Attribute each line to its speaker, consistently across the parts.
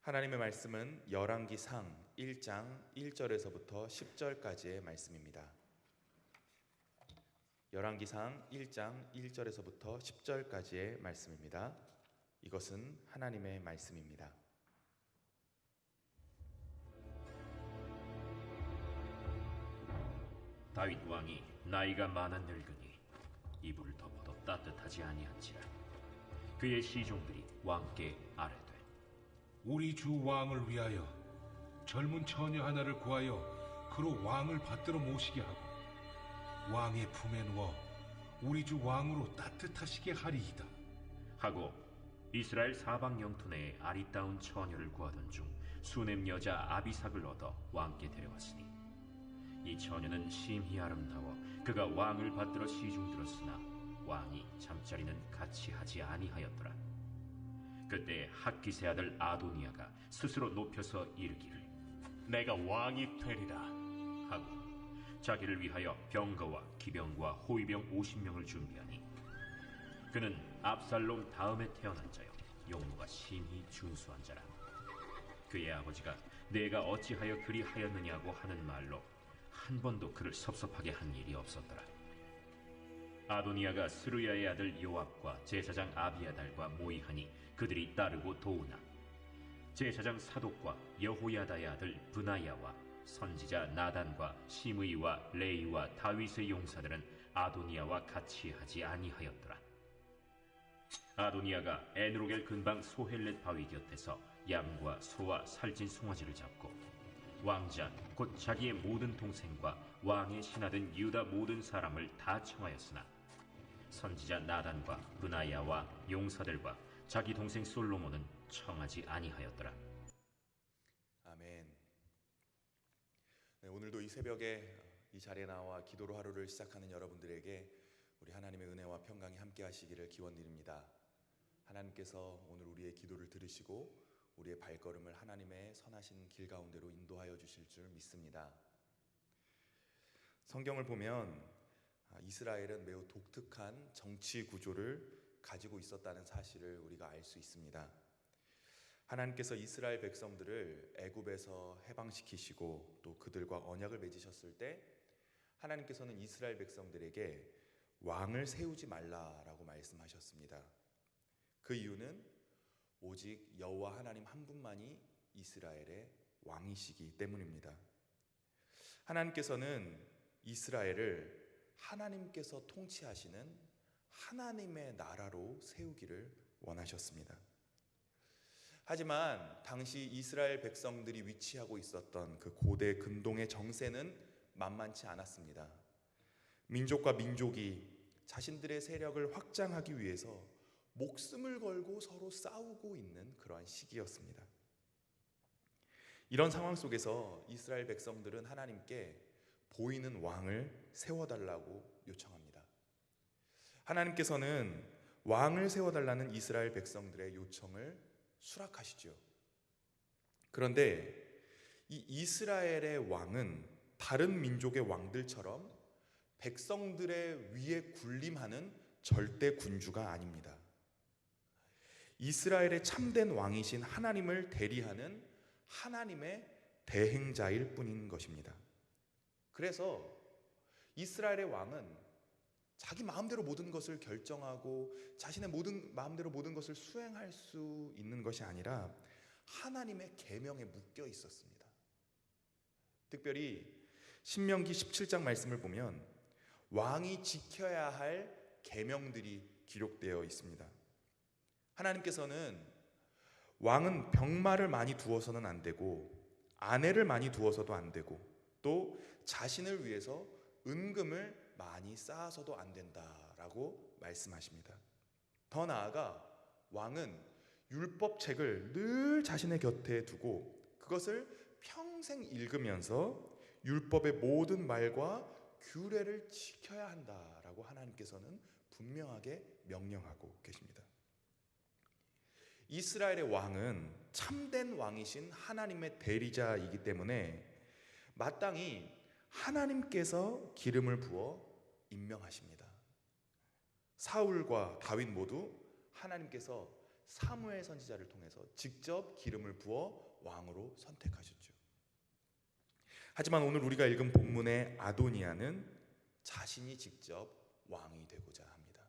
Speaker 1: 하나님의 말씀은 열왕기상 1장 1절에서부터 10절까지의 말씀입니다. 열왕기상 1장 1절에서부터 10절까지의 말씀입니다. 이것은 하나님의 말씀입니다.
Speaker 2: 다윗 왕이 나이가 많아 늙으니 이불을 덮어도 따뜻하지 아니한지라. 그의 시종들이 왕께 아뢰되,
Speaker 3: 우리 주 왕을 위하여 젊은 처녀 하나를 구하여 그로 왕을 받들어 모시게 하고 왕의 품에 누워 우리 주 왕으로 따뜻하시게 하리이다
Speaker 2: 하고 이스라엘 사방 영토 내에 아리따운 처녀를 구하던 중 수넴 여자 아비삭을 얻어 왕께 데려왔으니 이 처녀는 심히 아름다워 그가 왕을 받들어 시중들었으나 왕이 잠자리는 같이 하지 아니하였더라. 그때 학기세 아들 아도니아가 스스로 높여서 이르기를
Speaker 4: 내가 왕이 되리라
Speaker 2: 하고 자기를 위하여 병거와 기병과 호위병 50명을 준비하니 그는 압살롬 다음에 태어난 자요 용모가 심히 준수한 자라. 그의 아버지가 내가 어찌하여 그리 하였느냐고 하는 말로 한 번도 그를 섭섭하게 한 일이 없었더라. 아도니아가 스루야의 아들 요압과 제사장 아비아달과 모이하니 그들이 따르고 도우나 제사장 사독과 여호야다의 아들 브나야와 선지자 나단과 시므이와 레이와 다윗의 용사들은 아도니아와 같이 하지 아니하였더라. 아도니아가 에누로겔 근방 소헬렛 바위 곁에서 양과 소와 살찐 송아지를 잡고 왕자 곧 자기의 모든 동생과 왕의 신하된 유다 모든 사람을 다 청하였으나 선지자 나단과 브나야와 용사들과 자기 동생 솔로몬은 청하지 아니하였더라.
Speaker 1: 아멘. 네, 오늘도 이 새벽에 이 자리에 나와 기도로 하루를 시작하는 여러분들에게 우리 하나님의 은혜와 평강이 함께 하시기를 기원드립니다. 하나님께서 오늘 우리의 기도를 들으시고 우리의 발걸음을 하나님의 선하신 길 가운데로 인도하여 주실 줄 믿습니다. 성경을 보면 이스라엘은 매우 독특한 정치 구조를 가지고 있었다는 사실을 우리가 알 수 있습니다. 하나님께서 이스라엘 백성들을 애굽에서 해방시키시고 또 그들과 언약을 맺으셨을 때 하나님께서는 이스라엘 백성들에게 왕을 세우지 말라라고 말씀하셨습니다. 그 이유는 오직 여호와 하나님 한 분만이 이스라엘의 왕이시기 때문입니다. 하나님께서는 이스라엘을 하나님께서 통치하시는 하나님의 나라로 세우기를 원하셨습니다. 하지만 당시 이스라엘 백성들이 위치하고 있었던 그 고대 근동의 정세는 만만치 않았습니다. 민족과 민족이 자신들의 세력을 확장하기 위해서 목숨을 걸고 서로 싸우고 있는 그러한 시기였습니다. 이런 상황 속에서 이스라엘 백성들은 하나님께 보이는 왕을 세워달라고 요청합니다. 하나님께서는 왕을 세워달라는 이스라엘 백성들의 요청을 수락하시죠. 그런데 이 이스라엘의 왕은 다른 민족의 왕들처럼 백성들의 위에 군림하는 절대 군주가 아닙니다. 이스라엘의 참된 왕이신 하나님을 대리하는 하나님의 대행자일 뿐인 것입니다. 그래서 이스라엘의 왕은 자기 마음대로 모든 것을 결정하고 자신의 마음대로 모든 것을 수행할 수 있는 것이 아니라 하나님의 계명에 묶여 있었습니다. 특별히 신명기 17장 말씀을 보면 왕이 지켜야 할 계명들이 기록되어 있습니다. 하나님께서는 왕은 병마를 많이 두어서는 안 되고 아내를 많이 두어서도 안 되고 또 자신을 위해서 은금을 많이 쌓아서도 안 된다라고 말씀하십니다. 더 나아가 왕은 율법책을 늘 자신의 곁에 두고 그것을 평생 읽으면서 율법의 모든 말과 규례를 지켜야 한다라고 하나님께서는 분명하게 명령하고 계십니다. 이스라엘의 왕은 참된 왕이신 하나님의 대리자이기 때문에 마땅히 하나님께서 기름을 부어 임명하십니다. 사울과 다윗 모두 하나님께서 사무엘 선지자를 통해서 직접 기름을 부어 왕으로 선택하셨죠. 하지만 오늘 우리가 읽은 본문의 아도니아는 자신이 직접 왕이 되고자 합니다.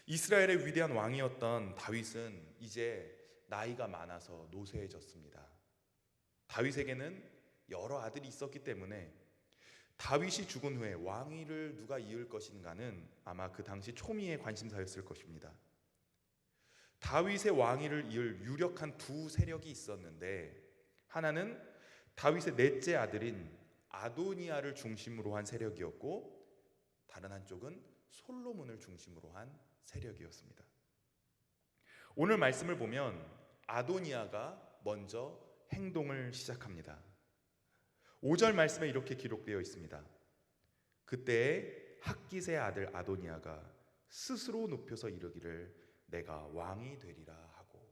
Speaker 1: 이스라엘의 위대한 왕이었던 다윗은 이제 나이가 많아서 노쇠해졌습니다. 다윗에게는 여러 아들이 있었기 때문에 다윗이 죽은 후에 왕위를 누가 이을 것인가는 아마 그 당시 초미의 관심사였을 것입니다. 다윗의 왕위를 이을 유력한 두 세력이 있었는데, 하나는 다윗의 넷째 아들인 아도니아를 중심으로 한 세력이었고, 다른 한쪽은 솔로몬을 중심으로 한 세력이었습니다. 오늘 말씀을 보면 아도니아가 먼저 행동을 시작합니다. 5절 말씀에 이렇게 기록되어 있습니다. 그때 핫깃의 아들 아도니아가 스스로 눕혀서 이르기를 내가 왕이 되리라 하고.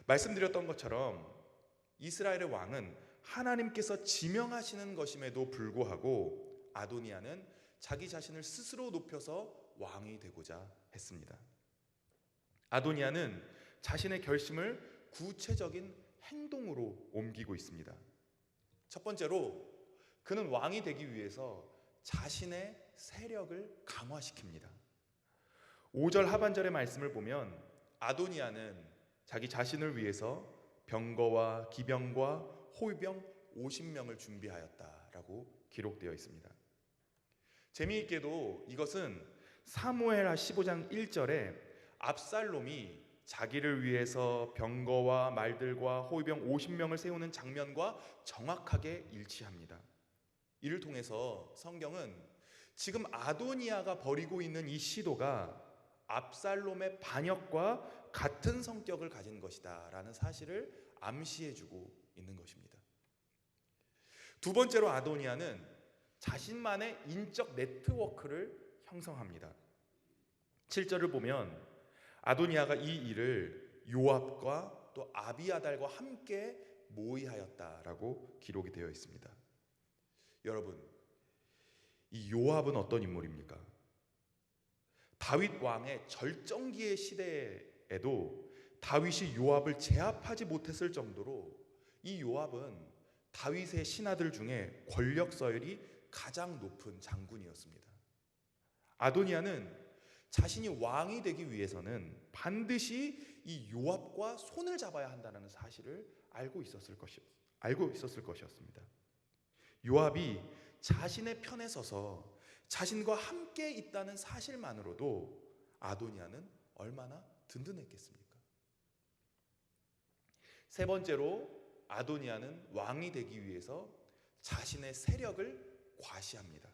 Speaker 1: 말씀드렸던 것처럼 이스라엘의 왕은 하나님께서 지명하시는 것임에도 불구하고 아도니아는 자기 자신을 스스로 높여서 왕이 되고자 했습니다. 아도니아는 자신의 결심을 구체적인 행동으로 옮기고 있습니다. 첫 번째로 그는 왕이 되기 위해서 자신의 세력을 강화시킵니다. 5절 하반절의 말씀을 보면 아도니아는 자기 자신을 위해서 병거와 기병과 호위병 50명을 준비하였다라고 기록되어 있습니다. 재미있게도 이것은 사무엘하 15장 1절에 압살롬이 자기를 위해서 병거와 말들과 호위병 50명을 세우는 장면과 정확하게 일치합니다. 이를 통해서 성경은 지금 아도니아가 벌이고 있는 이 시도가 압살롬의 반역과 같은 성격을 가진 것이다 라는 사실을 암시해주고 있는 것입니다. 두 번째로 아도니아는 자신만의 인적 네트워크를 형성합니다. 7절을 보면 아도니아가 이 일을 요압과 또 아비아달과 함께 모의하였다라고 기록이 되어 있습니다. 여러분, 이 요압은 어떤 인물입니까? 다윗 왕의 절정기의 시대에도 다윗이 요압을 제압하지 못했을 정도로 이 요압은 다윗의 신하들 중에 권력 서열이 가장 높은 장군이었습니다. 아도니아는 자신이 왕이 되기 위해서는 반드시 이 요압과 손을 잡아야 한다는 사실을 알고 있었을 것이었습니다. 요압이 자신의 편에 서서 자신과 함께 있다는 사실만으로도 아도니아는 얼마나 든든했겠습니까? 세 번째로 아도니아는 왕이 되기 위해서 자신의 세력을 과시합니다.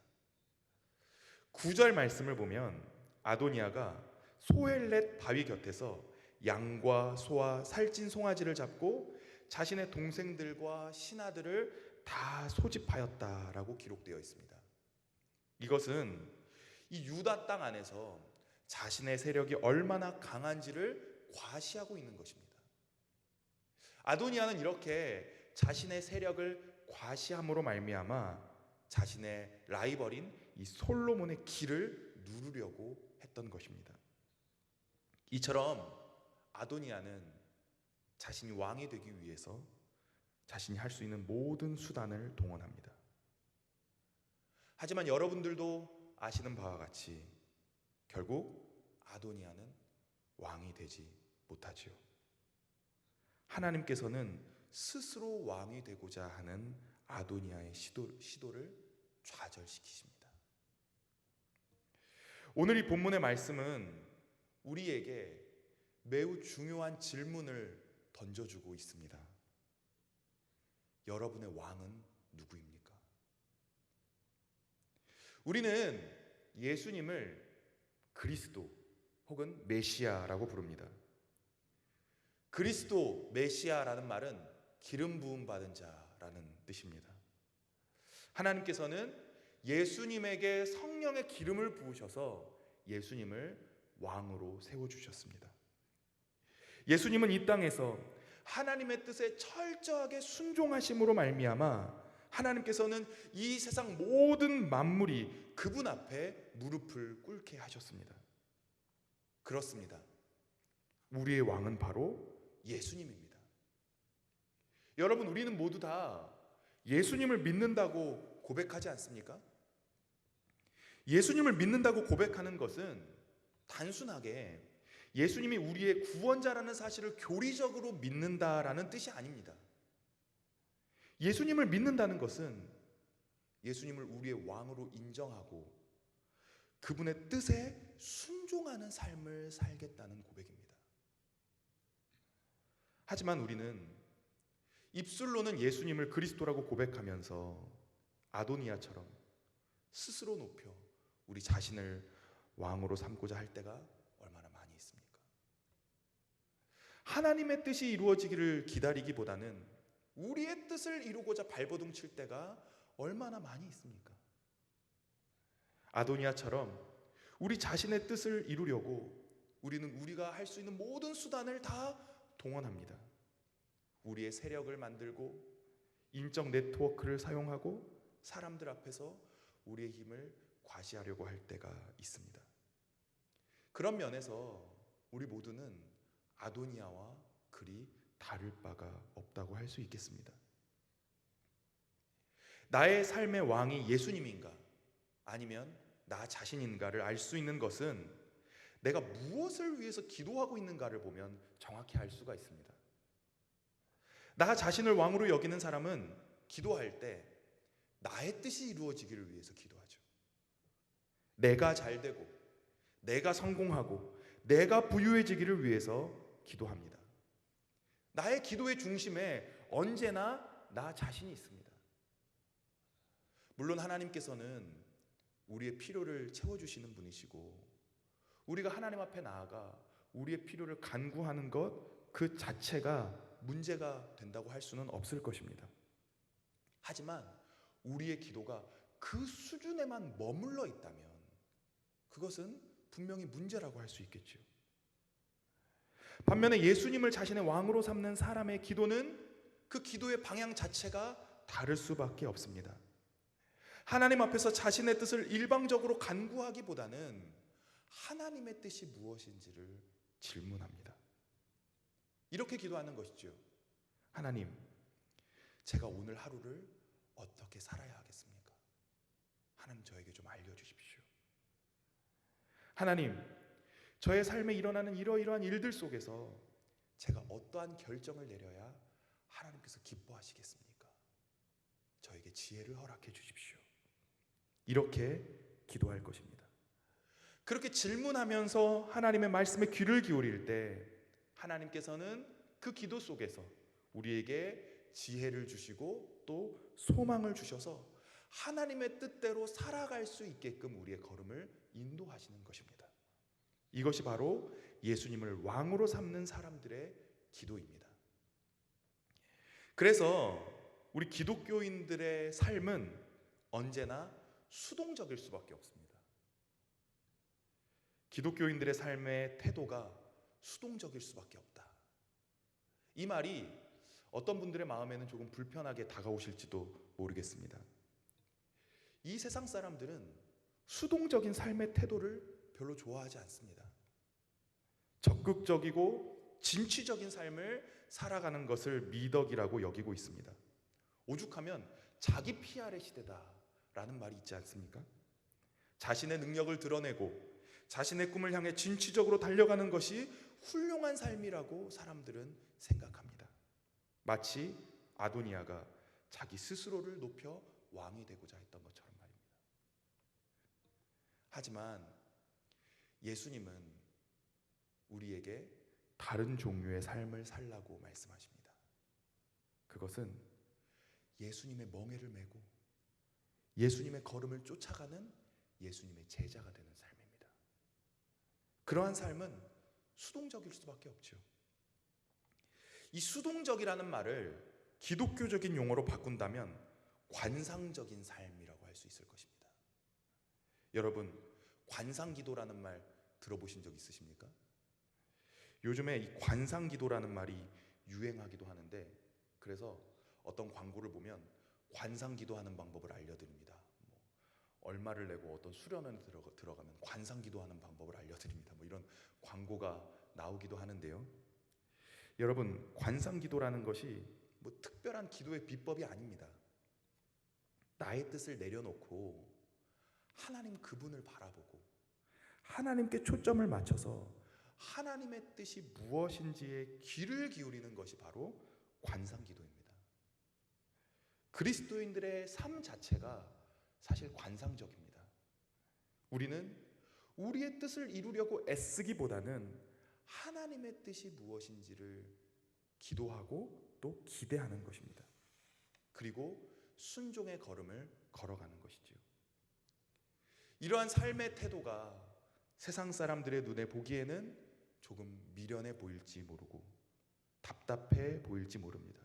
Speaker 1: 9절 말씀을 보면 아도니아가 소헬렛 바위 곁에서 양과 소와 살찐 송아지를 잡고 자신의 동생들과 신하들을 다 소집하였다라고 기록되어 있습니다. 이것은 이 유다 땅 안에서 자신의 세력이 얼마나 강한지를 과시하고 있는 것입니다. 아도니아는 이렇게 자신의 세력을 과시함으로 말미암아 자신의 라이벌인 이 솔로몬의 길을 누르려고 했던 것입니다. 이처럼 아도니아는 자신이 왕이 되기 위해서 자신이 할 수 있는 모든 수단을 동원합니다. 하지만 여러분들도 아시는 바와 같이 결국 아도니아는 왕이 되지 못하지요. 하나님께서는 스스로 왕이 되고자 하는 아도니아의 시도를 좌절시키십니다. 오늘 이 본문의 말씀은 우리에게 매우 중요한 질문을 던져주고 있습니다. 여러분의 왕은 누구입니까? 우리는 예수님을 그리스도 혹은 메시아라고 부릅니다. 그리스도, 메시아라는 말은 기름 부음 받은 자라는 뜻입니다. 하나님께서는 예수님에게 성령의 기름을 부으셔서 예수님을 왕으로 세워주셨습니다. 예수님은 이 땅에서 하나님의 뜻에 철저하게 순종하심으로 말미암아 하나님께서는 이 세상 모든 만물이 그분 앞에 무릎을 꿇게 하셨습니다. 그렇습니다. 우리의 왕은 바로 예수님입니다. 여러분, 우리는 모두 다 예수님을 믿는다고 고백하지 않습니까? 예수님을 믿는다고 고백하는 것은 단순하게 예수님이 우리의 구원자라는 사실을 교리적으로 믿는다라는 뜻이 아닙니다. 예수님을 믿는다는 것은 예수님을 우리의 왕으로 인정하고 그분의 뜻에 순종하는 삶을 살겠다는 고백입니다. 하지만 우리는 입술로는 예수님을 그리스도라고 고백하면서 아도니아처럼 스스로 높여 우리 자신을 왕으로 삼고자 할 때가 얼마나 많이 있습니까? 하나님의 뜻이 이루어지기를 기다리기보다는 우리의 뜻을 이루고자 발버둥 칠 때가 얼마나 많이 있습니까? 아도니아처럼 우리 자신의 뜻을 이루려고 우리는 우리가 할 수 있는 모든 수단을 다 동원합니다. 우리의 세력을 만들고 인적 네트워크를 사용하고 사람들 앞에서 우리의 힘을 과시하려고 할 때가 있습니다. 그런 면에서 우리 모두는 아도니아와 그리 다를 바가 없다고 할 수 있겠습니다. 나의 삶의 왕이 예수님인가 아니면 나 자신인가를 알 수 있는 것은 내가 무엇을 위해서 기도하고 있는가를 보면 정확히 알 수가 있습니다. 나 자신을 왕으로 여기는 사람은 기도할 때 나의 뜻이 이루어지기를 위해서 기도하죠. 내가 잘 되고 내가 성공하고 내가 부유해지기를 위해서 기도합니다. 나의 기도의 중심에 언제나 나 자신이 있습니다. 물론 하나님께서는 우리의 필요를 채워주시는 분이시고 우리가 하나님 앞에 나아가 우리의 필요를 간구하는 것 그 자체가 문제가 된다고 할 수는 없을 것입니다. 하지만 우리의 기도가 그 수준에만 머물러 있다면 그것은 분명히 문제라고 할 수 있겠죠. 반면에 예수님을 자신의 왕으로 삼는 사람의 기도는 그 기도의 방향 자체가 다를 수밖에 없습니다. 하나님 앞에서 자신의 뜻을 일방적으로 간구하기보다는 하나님의 뜻이 무엇인지를 질문합니다. 이렇게 기도하는 것이죠. 하나님, 제가 오늘 하루를 어떻게 살아야 하겠습니까? 하나님, 저에게 좀 알려주십시오. 하나님, 저의 삶에 일어나는 이러이러한 일들 속에서 제가 어떠한 결정을 내려야 하나님께서 기뻐하시겠습니까? 저에게 지혜를 허락해 주십시오. 이렇게 기도할 것입니다. 그렇게 질문하면서 하나님의 말씀에 귀를 기울일 때 하나님께서는 그 기도 속에서 우리에게 지혜를 주시고 또 소망을 주셔서 하나님의 뜻대로 살아갈 수 있게끔 우리의 걸음을 인도하시는 것입니다. 이것이 바로 예수님을 왕으로 삼는 사람들의 기도입니다. 그래서 우리 기독교인들의 삶은 언제나 수동적일 수밖에 없습니다. 기독교인들의 삶의 태도가 수동적일 수밖에 없다. 이 말이 어떤 분들의 마음에는 조금 불편하게 다가오실지도 모르겠습니다. 이 세상 사람들은 수동적인 삶의 태도를 별로 좋아하지 않습니다. 적극적이고 진취적인 삶을 살아가는 것을 미덕이라고 여기고 있습니다. 오죽하면 자기 PR의 시대다라는 말이 있지 않습니까? 자신의 능력을 드러내고 자신의 꿈을 향해 진취적으로 달려가는 것이 훌륭한 삶이라고 사람들은 생각합니다. 마치 아도니아가 자기 스스로를 높여 왕이 되고자 했던 것처럼 말입니다. 하지만 예수님은 우리에게 다른 종류의 삶을 살라고 말씀하십니다. 그것은 예수님의 멍에를 메고 예수님의 걸음을 쫓아가는 예수님의 제자가 되는 삶입니다. 그러한 삶은 수동적일 수밖에 없죠. 이 수동적이라는 말을 기독교적인 용어로 바꾼다면 관상적인 삶이라고 할 수 있을 것입니다. 여러분, 관상기도라는 말 들어보신 적 있으십니까? 요즘에 이 관상기도라는 말이 유행하기도 하는데, 그래서 어떤 광고를 보면 관상기도하는 방법을 알려드립니다. 얼마를 내고 어떤 수련원에 들어가면 관상기도하는 방법을 알려드립니다. 뭐 이런 광고가 나오기도 하는데요. 여러분, 관상기도라는 것이 뭐 특별한 기도의 비법이 아닙니다. 나의 뜻을 내려놓고 하나님 그분을 바라보고 하나님께 초점을 맞춰서 하나님의 뜻이 무엇인지에 귀를 기울이는 것이 바로 관상기도입니다. 그리스도인들의 삶 자체가 사실 관상적입니다. 우리는 우리의 뜻을 이루려고 애쓰기보다는 하나님의 뜻이 무엇인지를 기도하고 또 기대하는 것입니다. 그리고 순종의 걸음을 걸어가는 것이지요. 이러한 삶의 태도가 세상 사람들의 눈에 보기에는 조금 미련해 보일지 모르고 답답해 보일지 모릅니다.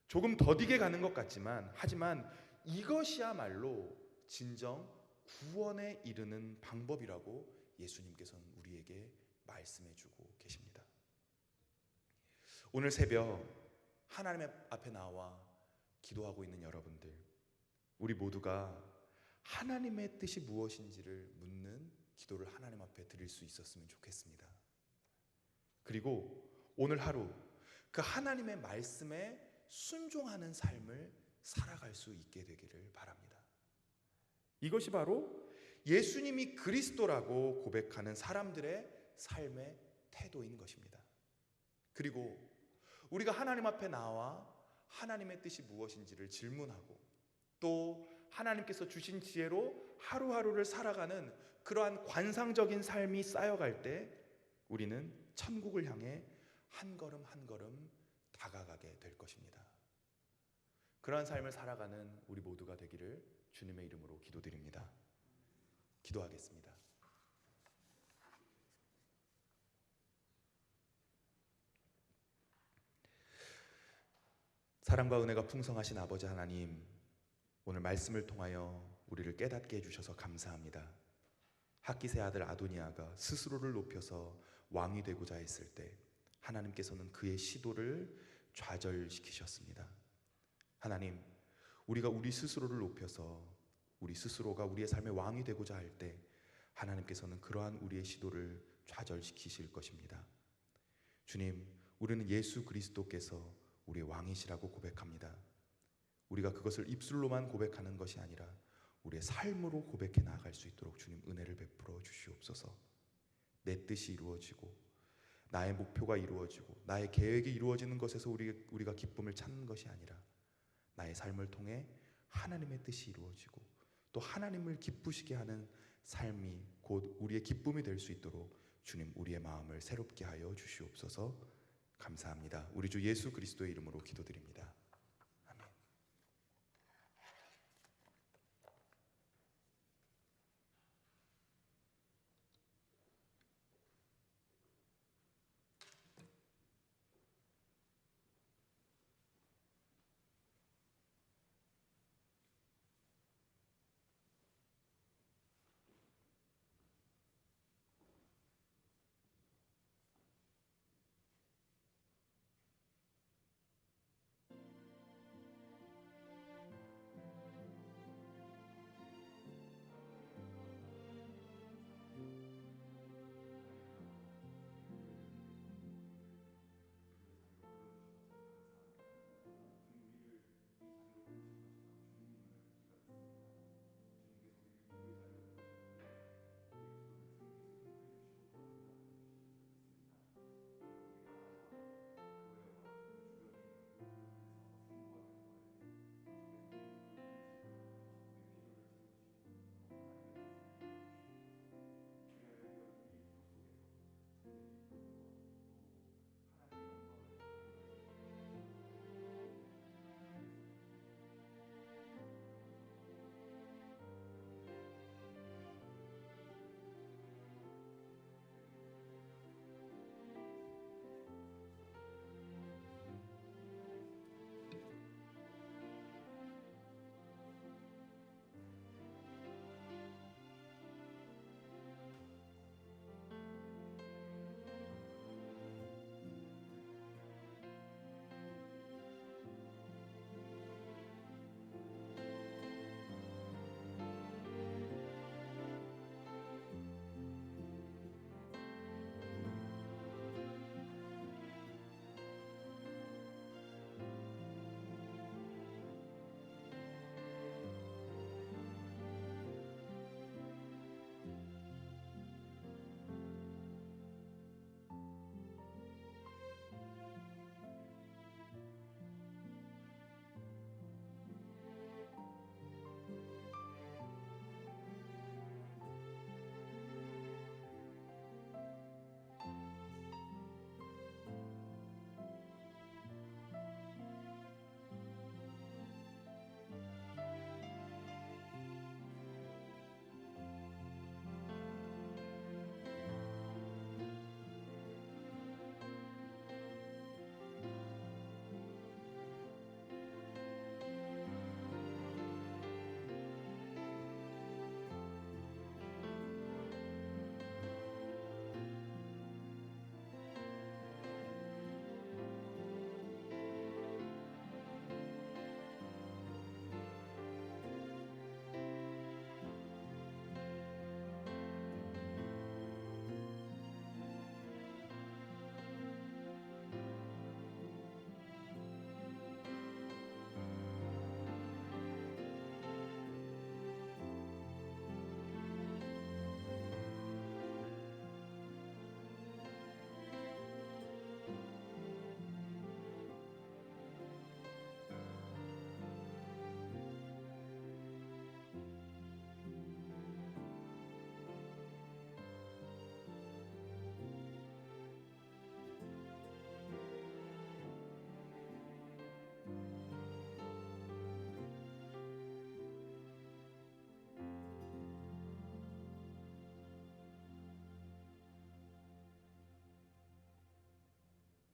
Speaker 1: 조금 더디게 가는 것 같지만, 하지만 이것이야말로 진정 구원에 이르는 방법이라고 예수님께서는 우리에게 말씀해 주고 계십니다. 오늘 새벽 하나님 앞에 나와 기도하고 있는 여러분들, 우리 모두가 하나님의 뜻이 무엇인지를 묻는 기도를 하나님 앞에 드릴 수 있었으면 좋겠습니다. 그리고 오늘 하루 그 하나님의 말씀에 순종하는 삶을 살아갈 수 있게 되기를 바랍니다. 이것이 바로 예수님이 그리스도라고 고백하는 사람들의 삶의 태도인 것입니다. 그리고 우리가 하나님 앞에 나와 하나님의 뜻이 무엇인지를 질문하고 또 하나님께서 주신 지혜로 하루하루를 살아가는 그러한 관상적인 삶이 쌓여갈 때 우리는 천국을 향해 한 걸음 한 걸음 다가가게 될 것입니다. 그러한 삶을 살아가는 우리 모두가 되기를 주님의 이름으로 기도드립니다. 기도하겠습니다. 사랑과 은혜가 풍성하신 아버지 하나님, 오늘 말씀을 통하여 우리를 깨닫게 해주셔서 감사합니다. 학기세 아들 아도니아가 스스로를 높여서 왕이 되고자 했을 때 하나님께서는 그의 시도를 좌절시키셨습니다. 하나님, 우리가 우리 스스로를 높여서 우리 스스로가 우리의 삶의 왕이 되고자 할 때 하나님께서는 그러한 우리의 시도를 좌절시키실 것입니다. 주님, 우리는 예수 그리스도께서 우리의 왕이시라고 고백합니다. 우리가 그것을 입술로만 고백하는 것이 아니라 우리의 삶으로 고백해 나아갈 수 있도록 주님 은혜를 베풀어 주시옵소서. 내 뜻이 이루어지고 나의 목표가 이루어지고 나의 계획이 이루어지는 것에서 우리가 기쁨을 찾는 것이 아니라 나의 삶을 통해 하나님의 뜻이 이루어지고 또 하나님을 기쁘시게 하는 삶이 곧 우리의 기쁨이 될 수 있도록 주님 우리의 마음을 새롭게 하여 주시옵소서. 감사합니다. 우리 주 예수 그리스도의 이름으로 기도드립니다.